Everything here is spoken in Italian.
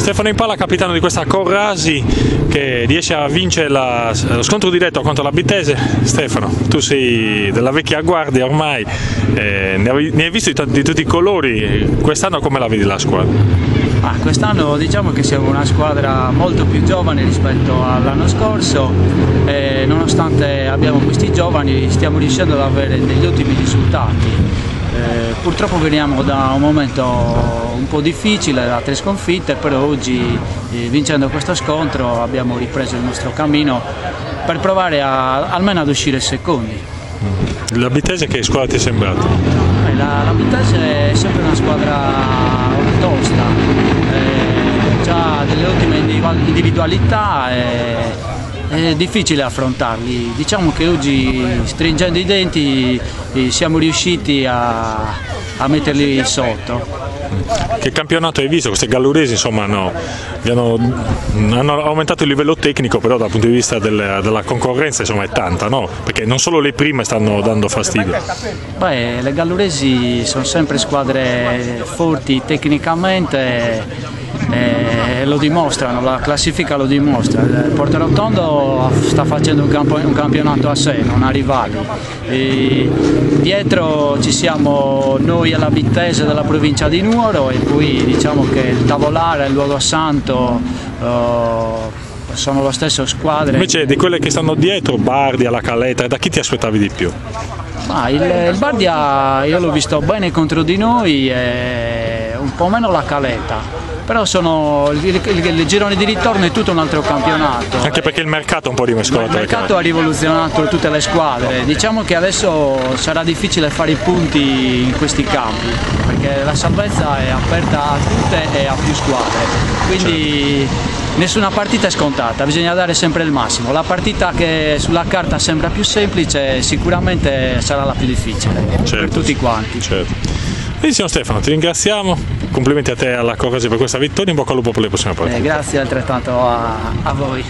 Stefano Impalla, capitano di questa Corrasi che riesce a vincere lo scontro diretto contro l'Abitese. Stefano, tu sei della vecchia guardia ormai, ne hai visto di tutti i colori. Quest'anno come la vedi la squadra? Quest'anno diciamo che siamo una squadra molto più giovane rispetto all'anno scorso e nonostante abbiamo questi giovani stiamo riuscendo ad avere degli ottimi risultati. Purtroppo veniamo da un momento un po' difficile, da 3 sconfitte, però oggi vincendo questo scontro abbiamo ripreso il nostro cammino per provare almeno ad uscire secondi. L'Abitese che squadra ti è sembrata? L'Abitese è sempre una squadra tosta, ha delle ottime individualità, è difficile affrontarli. Diciamo che oggi, stringendo i denti, siamo riusciti a metterli sotto. Che campionato hai visto? Queste galluresi insomma hanno aumentato il livello tecnico, però dal punto di vista della concorrenza insomma è tanta, no? Perché non solo le prime stanno dando fastidio. Le galluresi sono sempre squadre forti tecnicamente, lo dimostrano, la classifica lo dimostra. Il Porterotondo sta facendo un campionato a sé, non ha rivali. Dietro ci siamo noi e l'Abitese della provincia di Nuoro e poi diciamo che il Tavolare e il Luogosanto sono lo stesso squadre. Invece di quelle che stanno dietro, Bardia, la Caleta, da chi ti aspettavi di più? Il Bardia io l'ho visto bene contro di noi e un po' meno la Caleta. Però il girone di ritorno è tutto un altro campionato. Anche perché il mercato è un po' rimescolato. Il mercato ha rivoluzionato tutte le squadre. Diciamo che adesso sarà difficile fare i punti in questi campi, perché la salvezza è aperta a tutte e a più squadre. Quindi nessuna partita è scontata, bisogna dare sempre il massimo. La partita che sulla carta sembra più semplice sicuramente sarà la più difficile, per tutti quanti. Certo. Benissimo Stefano, ti ringraziamo, complimenti a te e alla Corrasi per questa vittoria, in bocca al lupo per le prossime partite. Grazie altrettanto a voi.